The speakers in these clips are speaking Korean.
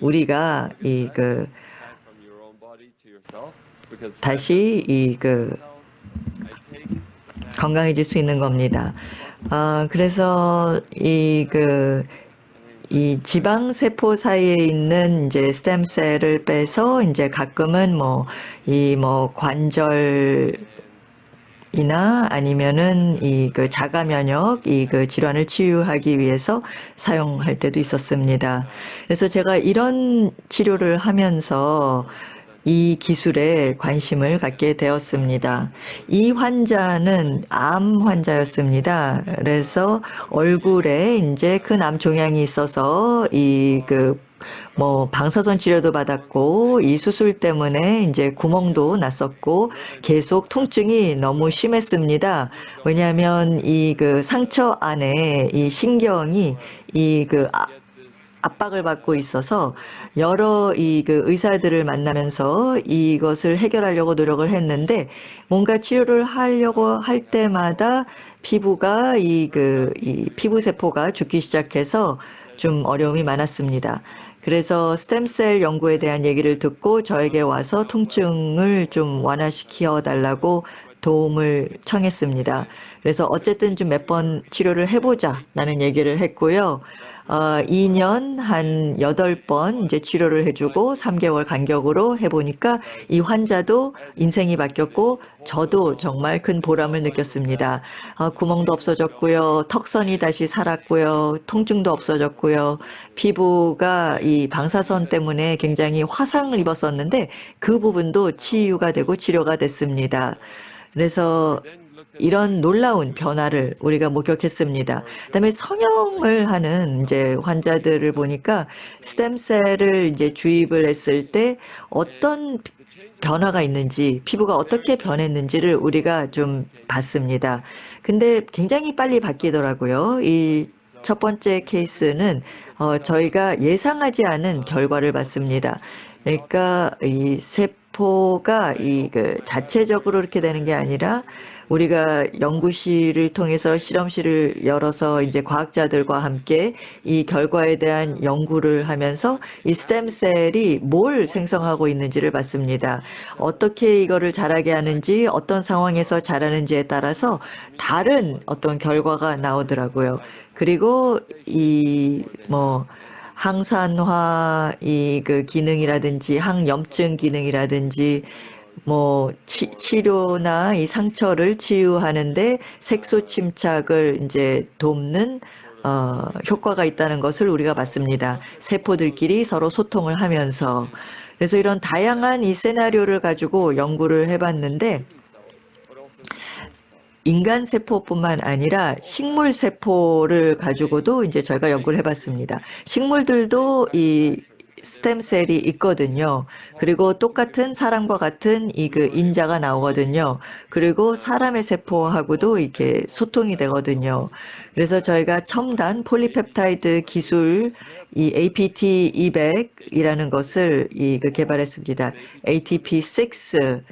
우리가 다시 건강해질 수 있는 겁니다. 그래서 이 지방 세포 사이에 있는 이제 스템셀을 빼서 이제 가끔은 관절 이나 아니면은 자가 면역 질환을 치유하기 위해서 사용할 때도 있었습니다. 그래서 제가 이런 치료를 하면서 이 기술에 관심을 갖게 되었습니다. 이 환자는 암 환자였습니다. 그래서 얼굴에 이제 큰 암 종양이 있어서 방사선 치료도 받았고, 이 수술 때문에 이제 구멍도 났었고, 계속 통증이 너무 심했습니다. 왜냐하면 상처 안에 이 신경이 압박을 받고 있어서 여러 의사들을 만나면서 이것을 해결하려고 노력을 했는데, 뭔가 치료를 하려고 할 때마다 피부가 이 피부 세포가 죽기 시작해서 좀 어려움이 많았습니다. 그래서 스템셀 연구에 대한 얘기를 듣고 저에게 와서 통증을 좀 완화시켜 달라고 도움을 청했습니다. 그래서 어쨌든 좀 몇 번 치료를 해보자라는 얘기를 했고요. 2년 한 8번 이제 치료를 해주고 3개월 간격으로 해보니까 이 환자도 인생이 바뀌었고 저도 정말 큰 보람을 느꼈습니다. 구멍도 없어졌고요. 턱선이 다시 살았고요. 통증도 없어졌고요. 피부가 이 방사선 때문에 굉장히 화상을 입었었는데 그 부분도 치유가 되고 치료가 됐습니다. 그래서 이런 놀라운 변화를 우리가 목격했습니다. 그다음에 성형을 하는 이제 환자들을 보니까 스템셀을 이제 주입을 했을 때 어떤 변화가 있는지, 피부가 어떻게 변했는지를 우리가 좀 봤습니다. 근데 굉장히 빨리 바뀌더라고요. 이 첫 번째 케이스는 저희가 예상하지 않은 결과를 봤습니다. 그러니까 이 세포가 자체적으로 이렇게 되는 게 아니라 우리가 연구실을 통해서 실험실을 열어서 이제 과학자들과 함께 이 결과에 대한 연구를 하면서 이 스템셀이 뭘 생성하고 있는지를 봤습니다. 어떻게 이거를 자라게 하는지, 어떤 상황에서 자라는지에 따라서 다른 어떤 결과가 나오더라고요. 그리고 항산화 기능이라든지 항염증 기능이라든지 치료나 이 상처를 치유하는데 색소 침착을 이제 돕는 효과가 있다는 것을 우리가 봤습니다. 세포들끼리 서로 소통을 하면서. 그래서 이런 다양한 이 시나리오를 가지고 연구를 해봤는데, 인간 세포뿐만 아니라 식물 세포를 가지고도 이제 저희가 연구를 해봤습니다. 식물들도 이 스템셀이 있거든요. 그리고 똑같은 사람과 같은 인자가 나오거든요. 그리고 사람의 세포하고도 이렇게 소통이 되거든요. 그래서 저희가 첨단 폴리펩타이드 기술 이 APT200이라는 것을 개발했습니다. ATP6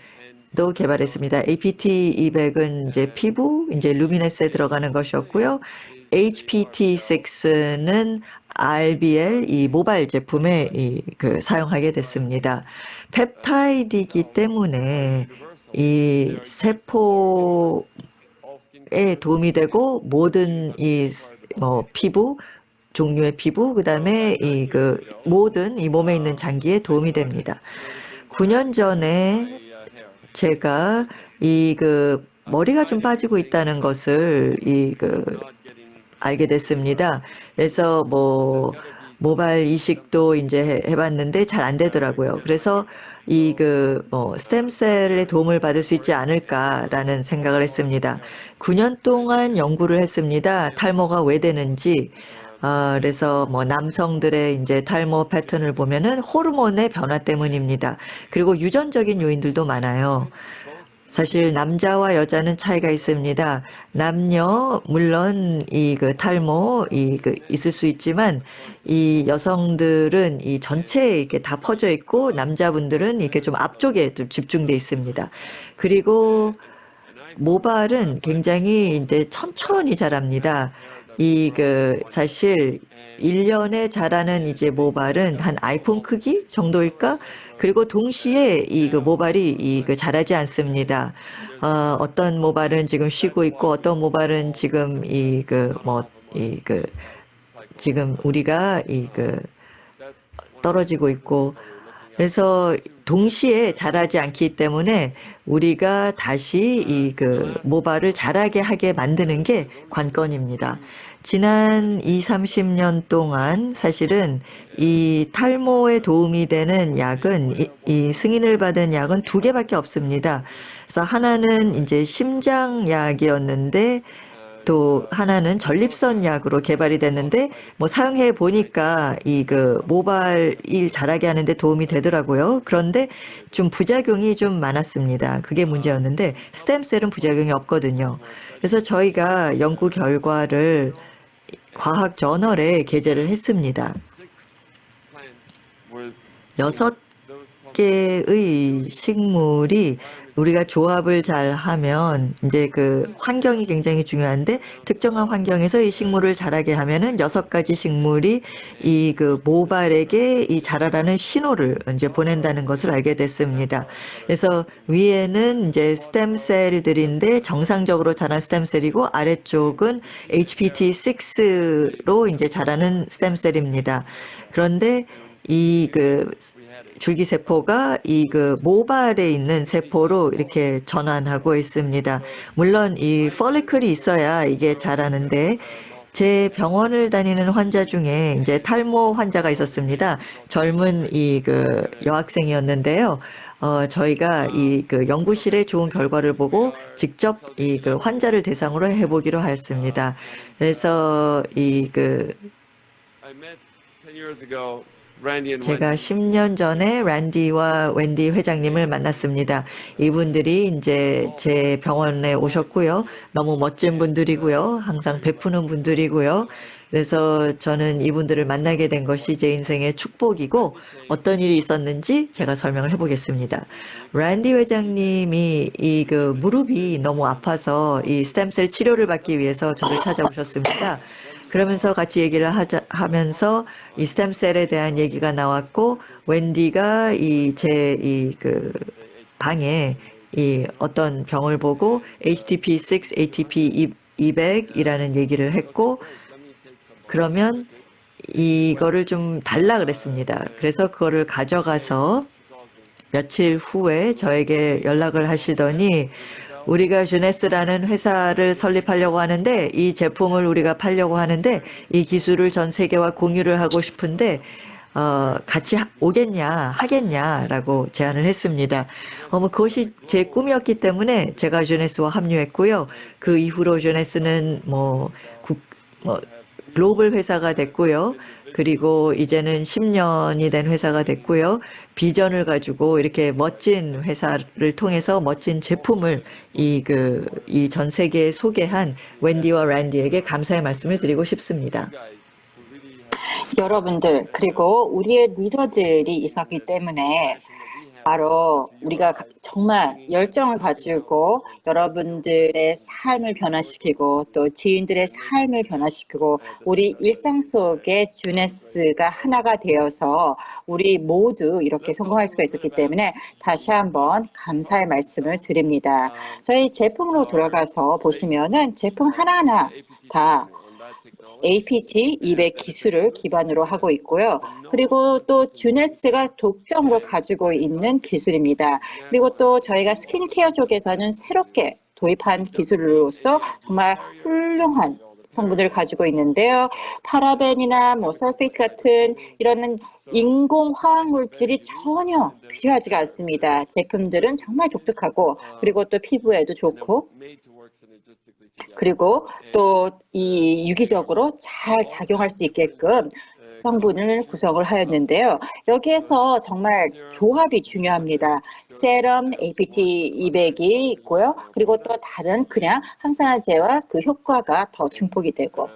도 개발했습니다. APT200은 이제 피부, 이제 루미네스에 들어가는 것이었고요. HPT6는 RBL 이 모바일 제품에 사용하게 됐습니다. 펩타이드이기 때문에 이 세포에 도움이 되고 모든 피부 종류의 피부, 그다음에 모든 이 몸에 있는 장기에 도움이 됩니다. 9년 전에 제가 머리가 좀 빠지고 있다는 것을 알게 됐습니다. 그래서 모발 이식도 이제 해봤는데 잘 안 되더라고요. 그래서 스템셀의 도움을 받을 수 있지 않을까라는 생각을 했습니다. 9년 동안 연구를 했습니다. 탈모가 왜 되는지. 그래서 남성들의 이제 탈모 패턴을 보면은 호르몬의 변화 때문입니다. 그리고 유전적인 요인들도 많아요. 사실 남자와 여자는 차이가 있습니다. 남녀 물론 탈모 있을 수 있지만 이 여성들은 이 전체에 이렇게 다 퍼져 있고 남자분들은 이렇게 좀 앞쪽에 좀 집중돼 있습니다. 그리고 모발은 굉장히 이제 천천히 자랍니다. 사실 1년에 자라는 이제 모발은 한 아이폰 크기 정도일까? 그리고 동시에 모발이 자라지 않습니다. 어떤 모발은 지금 쉬고 있고 어떤 모발은 지금 지금 우리가 떨어지고 있고, 그래서 동시에 자라지 않기 때문에 우리가 다시 모발을 자라게 하게 만드는 게 관건입니다. 지난 30년 동안 사실은 이 탈모에 도움이 되는 약은 이 승인을 받은 약은 2개밖에 없습니다. 그래서 하나는 이제 심장약이었는데 또 하나는 전립선 약으로 개발이 됐는데 뭐 사용해 보니까 모발을 자라게 하는데 도움이 되더라고요. 그런데 좀 부작용이 좀 많았습니다. 그게 문제였는데 스템셀은 부작용이 없거든요. 그래서 저희가 연구 결과를 과학 저널에 게재를 했습니다. 6개의 식물이 우리가 조합을 잘 하면 이제 환경이 굉장히 중요한데, 특정한 환경에서 이 식물을 자라게 하면은 6가지 식물이 모발에게 이 자라라는 신호를 이제 보낸다는 것을 알게 됐습니다. 그래서 위에는 이제 스템셀들인데 정상적으로 자란 스템셀이고, 아래쪽은 HPT6로 이제 자라는 스템셀입니다. 그런데 줄기세포가 모발에 있는 세포로 이렇게 전환하고 있습니다. 물론 이 폴리클이 있어야 이게 자라는데, 제 병원을 다니는 환자 중에 이제 탈모 환자가 있었습니다. 젊은 여학생이었는데요. 저희가 연구실의 좋은 결과를 보고 직접 환자를 대상으로 해보기로 하였습니다. 그래서 제가 10년 전에 랜디와 웬디 회장님을 만났습니다. 이분들이 이제 제 병원에 오셨고요. 너무 멋진 분들이고요. 항상 베푸는 분들이고요. 그래서 저는 이분들을 만나게 된 것이 제 인생의 축복이고, 어떤 일이 있었는지 제가 설명을 해보겠습니다. 랜디 회장님이 무릎이 너무 아파서 이 스템셀 치료를 받기 위해서 저를 찾아오셨습니다. 그러면서 같이 얘기를 하면서 이 스템셀에 대한 얘기가 나왔고, 웬디가 방에 어떤 병을 보고 HTP6, ATP200이라는 얘기를 했고, 그러면 이거를 좀 달라 그랬습니다. 그래서 그거를 가져가서 며칠 후에 저에게 연락을 하시더니, 우리가 주네스라는 회사를 설립하려고 하는데, 이 제품을 우리가 팔려고 하는데, 이 기술을 전 세계와 공유를 하고 싶은데 같이 오겠냐, 하겠냐라고 제안을 했습니다. 그것이 제 꿈이었기 때문에 제가 주네스와 합류했고요. 그 이후로 주네스는 글로벌 회사가 됐고요. 그리고 이제는 10년이 된 회사가 됐고요. 비전을 가지고 이렇게 멋진 회사를 통해서 멋진 제품을 이 전 세계에 소개한 웬디와 랜디에게 감사의 말씀을 드리고 싶습니다. 여러분들, 그리고 우리의 리더들이 있었기 때문에 바로 우리가 정말 열정을 가지고 여러분들의 삶을 변화시키고 또 지인들의 삶을 변화시키고 우리 일상 속에 주네스가 하나가 되어서 우리 모두 이렇게 성공할 수가 있었기 때문에 다시 한번 감사의 말씀을 드립니다. 저희 제품으로 돌아가서 보시면은 제품 하나하나 다 APT200 기술을 기반으로 하고 있고요. 그리고 또 주네스가 독점으로 가지고 있는 기술입니다. 그리고 또 저희가 스킨케어 쪽에서는 새롭게 도입한 기술로서 정말 훌륭한 성분을 가지고 있는데요. 파라벤이나 설페이트 같은 이런 인공 화학 물질이 전혀 필요하지가 않습니다. 제품들은 정말 독특하고 그리고 또 피부에도 좋고 그리고 또 이 유기적으로 잘 작용할 수 있게끔 성분을 구성을 하였는데요. 여기에서 정말 조합이 중요합니다. 세럼 APT200이 있고요. 그리고 또 다른 그냥 항산화제와 그 효과가 더 증폭이 되고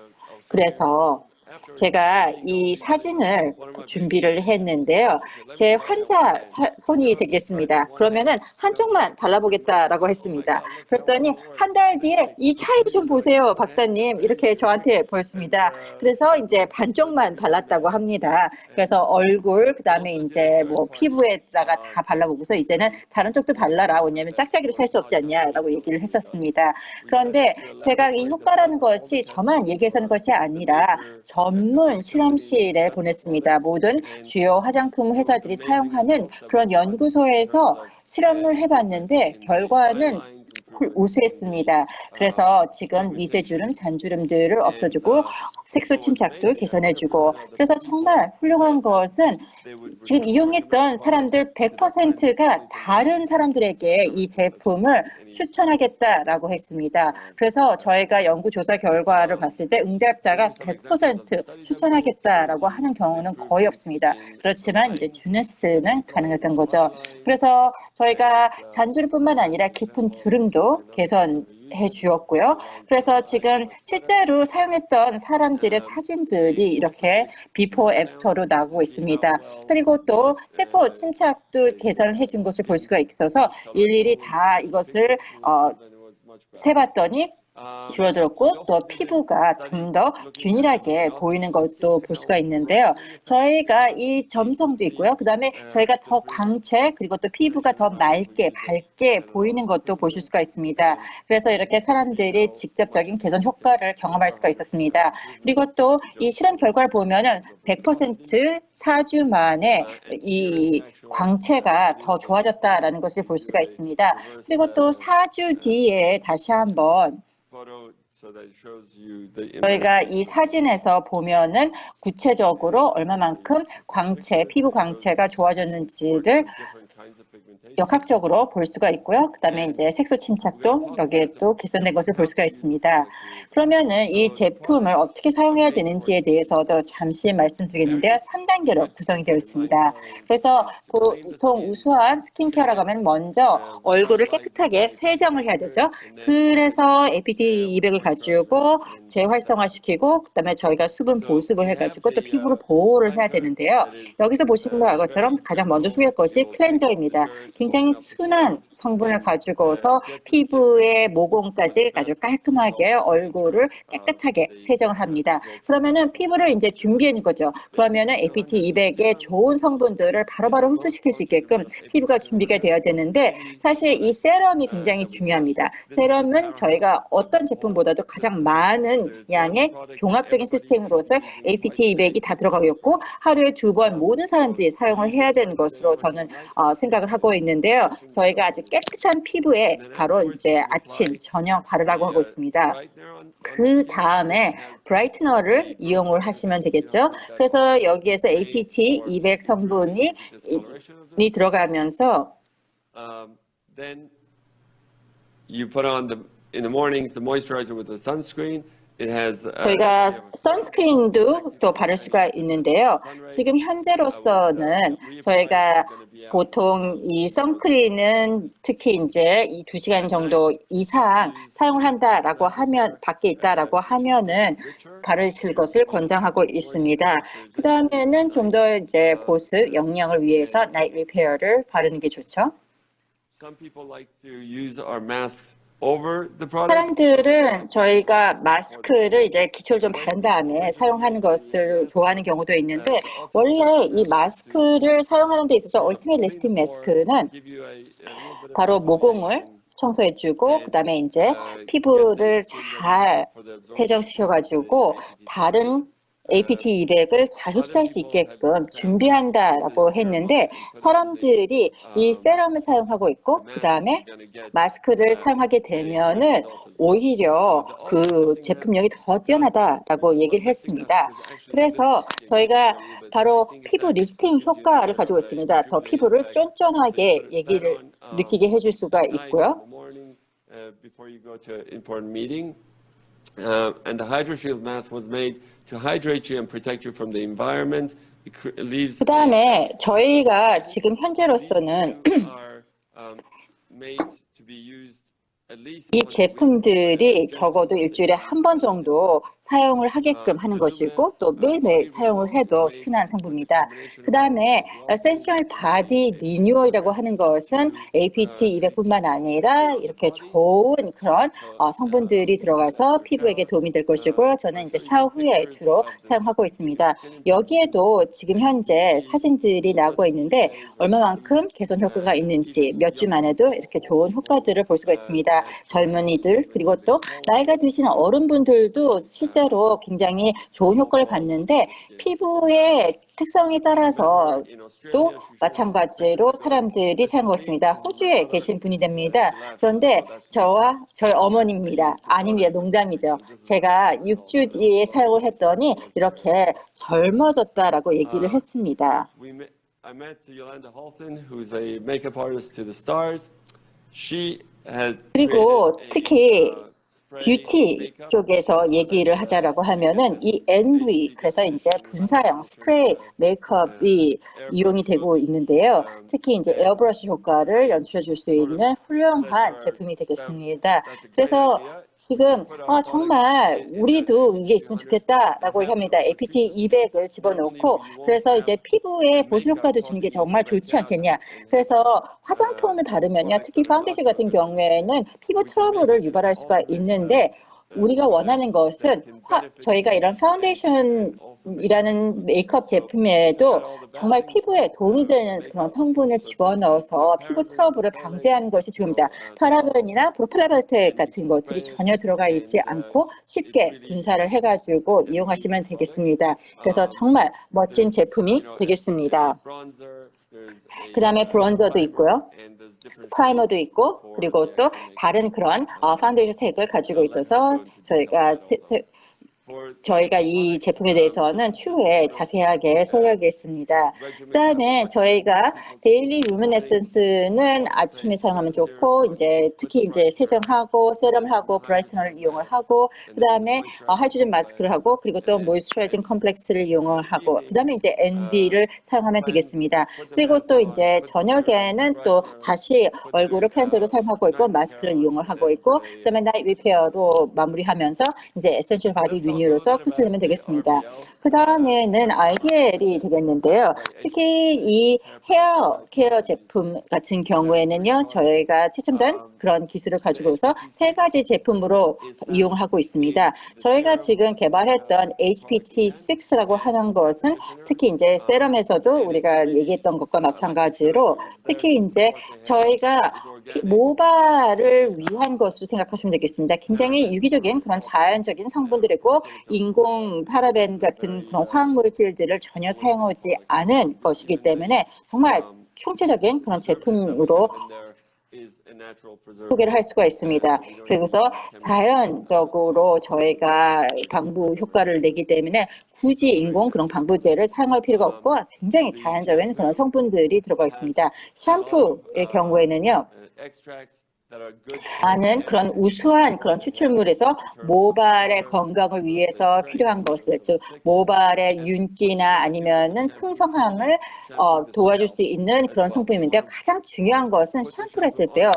그래서 제가 이 사진을 준비를 했는데요. 제 환자 손이 되겠습니다. 그러면은 한쪽만 발라보겠다라고 했습니다. 그랬더니 한 달 뒤에 이 차이 좀 보세요, 박사님. 이렇게 저한테 보였습니다. 그래서 이제 반쪽만 발랐다고 합니다. 그래서 얼굴, 그다음에 이제 뭐 피부에다가 다 발라보고서 이제는 다른 쪽도 발라라. 왜냐하면 짝짝이로 살 수 없지 않냐라고 얘기를 했었습니다. 그런데 제가 이 효과라는 것이 저만 얘기해서는 것이 아니라 전문 실험실에 보냈습니다. 모든 주요 화장품 회사들이 사용하는 그런 연구소에서 실험을 해봤는데 결과는 우수했습니다. 그래서 지금 미세주름, 잔주름들을 없애주고 색소 침착도 개선해주고 그래서 정말 훌륭한 것은 지금 이용했던 사람들 100%가 다른 사람들에게 이 제품을 추천하겠다라고 했습니다. 그래서 저희가 연구조사 결과를 봤을 때 응답자가 100% 추천하겠다라고 하는 경우는 거의 없습니다. 그렇지만 이제 주네스는 가능했던 거죠. 그래서 저희가 잔주름뿐만 아니라 깊은 주름도 개선해 주었고요. 그래서 지금 실제로 사용했던 사람들의 사진들이 이렇게 비포 애프터로 나오고 있습니다. 그리고 또 세포 침착도 개선을 해준 것을 볼 수가 있어서 일일이 다 이것을 세봤더니 줄어들었고 또 피부가 좀 더 균일하게 보이는 것도 볼 수가 있는데요. 저희가 이 점성도 있고요. 그다음에 저희가 더 광채 그리고 또 피부가 더 맑게 밝게 보이는 것도 보실 수가 있습니다. 그래서 이렇게 사람들이 직접적인 개선 효과를 경험할 수가 있었습니다. 그리고 또 이 실험 결과를 보면은 100% 4주 만에 이 광채가 더 좋아졌다라는 것을 볼 수가 있습니다. 그리고 또 4주 뒤에 다시 한번 저희가 이 사진에서 보면은 구체적으로 얼마만큼 광채, 피부 광채가 좋아졌는지를 역학적으로 볼 수가 있고요. 그다음에 이제 색소 침착도 여기에 또 개선된 것을 볼 수가 있습니다. 그러면은 이 제품을 어떻게 사용해야 되는지에 대해서도 잠시 말씀드리겠는데요. 3단계로 구성이 되어 있습니다. 그래서 보통 우수한 스킨케어라고 하면 먼저 얼굴을 깨끗하게 세정을 해야 되죠. 그래서 APT 200을 가지고 재활성화시키고 그다음에 저희가 수분 보습을 해가지고 또 피부를 보호를 해야 되는데요. 여기서 보시는 것처럼 가장 먼저 소개할 것이 클렌저입니다. 굉장히 순한 성분을 가지고서 피부의 모공까지 아주 깔끔하게 얼굴을 깨끗하게 세정을 합니다. 그러면은 피부를 이제 준비하는 거죠. 그러면은 APT 200의 좋은 성분들을 바로바로 흡수시킬 수 있게끔 피부가 준비가 되어야 되는데 사실 이 세럼이 굉장히 중요합니다. 세럼은 저희가 어떤 제품보다도 가장 많은 양의 종합적인 시스템으로서 APT 200이 다 들어가고 있고 하루에 2번 모든 사람들이 사용을 해야 되는 것으로 저는 생각을 하고 있는데요. 저희가 아주 깨끗한 피부에 바로 이제 아침, 저녁 바르라고 하고 있습니다. 그 다음에 브라이트너를 이용을 하시면 되겠죠. 그래서 여기에서 APT 200 성분이 들어가면서 You put on in the mornings the moisturizer with the sunscreen. 저희가 선스크린도 또 바를 수가 있는데요. 지금 현재로서는 저희가 보통 이 선크림은 특히 이제 이 2시간 정도 이상 사용을 한다라고 하면 밖에 있다라고 하면은 바르실 것을 권장하고 있습니다. 그다음에는 좀 더 이제 보습 영양을 위해서 나이트 리페어를 바르는 게 좋죠. Some people like to use our masks over the product. 사람들은 저희가 마스크를 이제 기초를 좀 바른 다음에 사용하는 것을 좋아하는 경우도 있는데 원래 이 마스크를 사용하는 데 있어서 얼티메이트 리프팅 마스크는 바로 모공을 청소해주고 그다음에 이제 피부를 잘 세정시켜가지고 다른 APT 200을 잘 흡수할 수 있게끔 준비한다라고 했는데 사람들이 이 세럼을 사용하고 있고 그 다음에 마스크를 사용하게 되면은 오히려 그 제품력이 더 뛰어나다라고 얘기를 했습니다. 그래서 저희가 바로 피부 리프팅 효과를 가지고 있습니다. 더 피부를 쫀쫀하게 느끼게 해줄 수가 있고요. And the HydroShield mask was made to hydrate you and protect you from the environment. 그 다음에 저희가 지금 현재로서는 이 제품들이 적어도 일주일에 한 번 정도 사용을 하게끔 하는 것이고 또 매일매일 사용을 해도 순한 성분입니다. 그 다음에 에센셜 바디 리뉴얼이라고 하는 것은 APT 200뿐만 아니라 이렇게 좋은 그런 성분들이 들어가서 피부에게 도움이 될 것이고요. 저는 이제 샤워 후에 주로 사용하고 있습니다. 여기에도 지금 현재 사진들이 나오고 있는데 얼마만큼 개선 효과가 있는지 몇 주만 해도 이렇게 좋은 효과들을 볼 수가 있습니다. 젊은이들 그리고 또 나이가 드신 어른분들도 실제로 굉장히 좋은 효과를 봤는데 피부의 특성에 따라서 또 마찬가지로 사람들이 사용하고 있습니다. 호주에 계신 분이 됩니다. 그런데 저와 저희 어머니입니다. 아닙니다. 농담이죠. 제가 6주 뒤에 사용을 했더니 이렇게 젊어졌다라고 얘기를 했습니다. I met Yolanda Halson, who's a makeup artist to the stars. She had 그리고 created 특히 spray 뷰티 makeup. 쪽에서 얘기를 하자라고 하면은 이 NV 그래서 이제 분사형 스프레이 메이크업이 이용이 되고 있는데요. 특히 이제 에어브러쉬 효과를 연출해 줄 수 있는 훌륭한 제품이 되겠습니다. 그래서 지금 정말 우리도 이게 있으면 좋겠다라고 합니다. APT 200을 집어넣고 그래서 이제 피부에 보습 효과도 주는 게 정말 좋지 않겠냐. 그래서 화장품을 바르면요. 특히 파운데이션 같은 경우에는 피부 트러블을 유발할 수가 있는데 우리가 원하는 것은 저희가 이런 파운데이션이라는 메이크업 제품에도 정말 피부에 도움이 되는 그런 성분을 집어넣어서 피부 트러블을 방지하는 것이 중요합니다. 파라벤이나 프로팔라발텍 같은 것들이 전혀 들어가 있지 않고 쉽게 분사를 해가지고 이용하시면 되겠습니다. 그래서 정말 멋진 제품이 되겠습니다. 그 다음에 브론저도 있고요. 프라이머도 있고 그리고 또 다른 그런 파운데이션 색을 가지고 있어서 저희가 이 제품에 대해서는 추후에 자세하게 소개하겠습니다. 그다음에 저희가 데일리 루미네센스는 아침에 사용하면 좋고 이제 특히 이제 세정하고 세럼하고 브라이트너를 이용을 하고 그다음에 하이드로젠 마스크를 하고 그리고 또 모이스처라이징 컴플렉스를 이용을 하고 그다음에 이제 ND를 사용하면 되겠습니다. 그리고 또 이제 저녁에는 또 다시 얼굴을 클렌저로 사용하고 있고 마스크를 이용을 하고 있고 그다음에 나이트 리페어로 마무리하면서 이제 에센셜 바디 리뉴 로서 끝을 내면 되겠습니다. 그 다음에는 RDL이 되겠는데요. 특히 이 헤어 케어 제품 같은 경우에는요, 저희가 최첨단 그런 기술을 가지고서 세 가지 제품으로 이용하고 있습니다. 저희가 지금 개발했던 HPT6라고 하는 것은 특히 이제 세럼에서도 우리가 얘기했던 것과 마찬가지로 특히 이제 저희가 모발을 위한 것으로 생각하시면 되겠습니다. 굉장히 유기적인 그런 자연적인 성분들이고 인공 파라벤 같은 그런 화학물질들을 전혀 사용하지 않은 것이기 때문에 정말 총체적인 그런 제품으로 소개를 할 수가 있습니다. 그래서 자연적으로 저희가 방부 효과를 내기 때문에 굳이 인공 그런 방부제를 사용할 필요가 없고 굉장히 자연적인 그런 성분들이 들어가 있습니다. 샴푸의 경우에는요. 많은 그런 우수한 그런 추출물에서 모발의 건강을 위해서 필요한 것을 즉 모발의 윤기나 아니면은 풍성함을 도와줄 수 있는 그런 성분인데요. 가장 중요한 것은 샴푸를 했을 때요.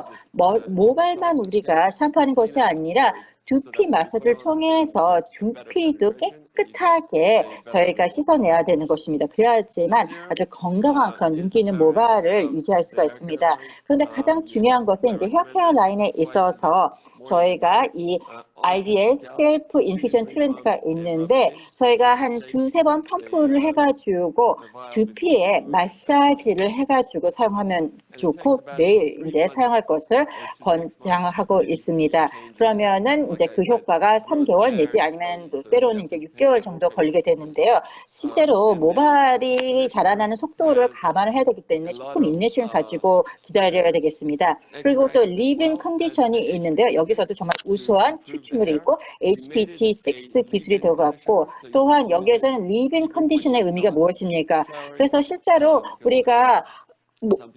모발만 우리가 샴푸하는 것이 아니라 두피 마사지를 통해서 두피도 깨끗하게 저희가 씻어내야 되는 것입니다. 그래야지만 아주 건강한 그런 윤기 있는 모발을 유지할 수가 있습니다. 그런데 가장 중요한 것은 이제 헤어케어 라인에 있어서 저희가 이 RDL 스캘프 인퓨전 트리트먼트가 있는데 저희가 한 두세 번 펌프를 해가지고 두피에 마사지를 해가지고 사용하면 좋고 매일 이제 사용할 것을 권장하고 있습니다. 그러면은 이제 그 효과가 3개월 내지 아니면 때로는 이제 6개월 정도 걸리게 되는데요. 실제로 모발이 자라나는 속도를 감안을 해야 되기 때문에 조금 인내심을 가지고 기다려야 되겠습니다. 그리고 또 리빙 컨디션이 있는데요. 여기서도 정말 우수한 추출물이 있고 HPT6 기술이 들어갔고 또한 여기에서는 리빙 컨디션의 의미가 무엇입니까? 그래서 실제로 우리가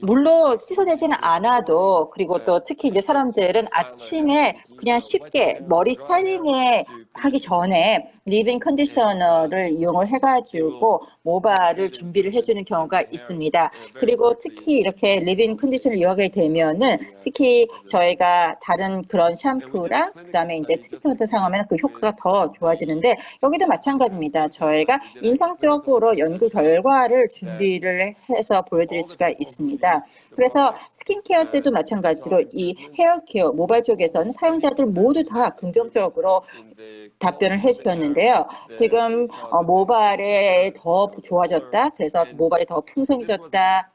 물로 씻어내지는 않아도, 그리고 또 특히 이제 사람들은 아침에 그냥 쉽게 머리 스타일링에 하기 전에 리빙 컨디셔너를 이용을 해가지고 모발을 준비를 해주는 경우가 있습니다. 그리고 특히 이렇게 리빙 컨디셔너를 이용하게 되면은 특히 저희가 다른 그런 샴푸랑 그다음에 이제 트리트먼트 사용하면 그 효과가 더 좋아지는데, 여기도 마찬가지입니다. 저희가 임상적으로 연구 결과를 준비를 해서 보여드릴 수가 있습니다. 그래서 스킨케어 때도 마찬가지로 이 헤어케어, 모발 쪽에서는 사용자들 모두 다 긍정적으로 답변을 해주셨는데요. 지금 모발에 더 좋아졌다, 그래서 모발이 더 풍성해졌다,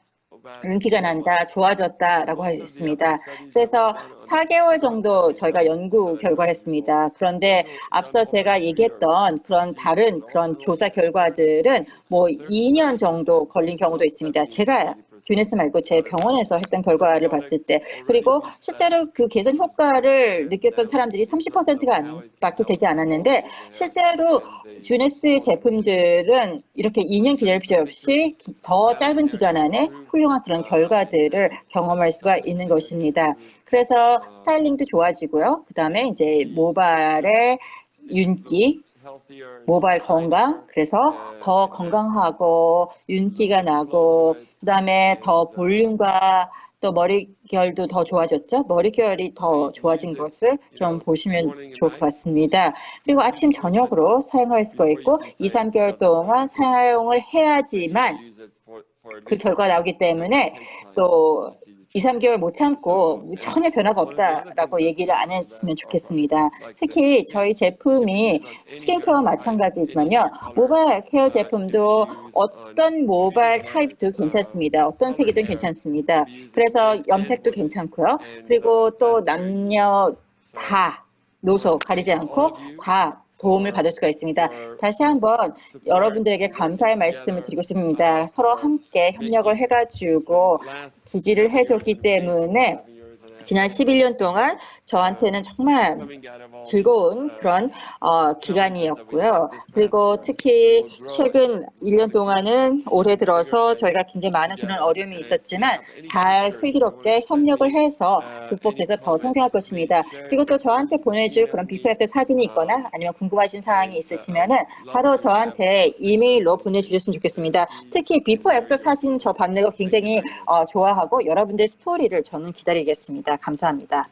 윤기가 난다, 좋아졌다라고 했습니다. 그래서 4개월 정도 저희가 연구 결과를 했습니다. 그런데 앞서 제가 얘기했던 그런 다른 그런 조사 결과들은 뭐 2년 정도 걸린 경우도 있습니다. 제가 주네스 말고 제 병원에서 했던 결과를 봤을 때, 그리고 실제로 그 개선 효과를 느꼈던 사람들이 30%가 밖에 되지 않았는데, 실제로 주네스 제품들은 이렇게 2년 기다릴 필요 없이 더 짧은 기간 안에 훌륭한 그런 결과들을 경험할 수가 있는 것입니다. 그래서 스타일링도 좋아지고요. 그 다음에 이제 모발의 윤기, 모발 건강, 그래서 더 건강하고 윤기가 나고, 그 다음에 더 볼륨과 또 머릿결도 더 좋아졌죠. 머릿결이 더 좋아진 것을 좀 보시면 좋을 것 같습니다. 그리고 아침 저녁으로 사용할 수가 있고 2, 3개월 동안 사용을 해야지만 그 결과가 나오기 때문에 또 2, 3개월 못 참고 전혀 변화가 없다라고 얘기를 안 했으면 좋겠습니다. 특히 저희 제품이 스킨케어와 마찬가지지만요. 모발 케어 제품도 어떤 모발 타입도 괜찮습니다. 어떤 색이든 괜찮습니다. 그래서 염색도 괜찮고요. 그리고 또 남녀 다 노소 가리지 않고 다 도움을 받을 수가 있습니다. 다시 한번 여러분들에게 감사의 말씀을 드리고 싶습니다. 서로 함께 협력을 해가지고 지지를 해줬기 때문에 지난 11년 동안 저한테는 정말 즐거운 그런 기간이었고요. 그리고 특히 최근 1년 동안은 올해 들어서 저희가 굉장히 많은 그런 어려움이 있었지만 잘 슬기롭게 협력을 해서 극복해서 더 성장할 것입니다. 그리고 또 저한테 보내줄 그런 비포 애프터 사진이 있거나 아니면 궁금하신 사항이 있으시면은 바로 저한테 이메일로 보내주셨으면 좋겠습니다. 특히 비포 애프터 사진 저 받는 거 굉장히 좋아하고 여러분들 스토리를 저는 기다리겠습니다. 감사합니다.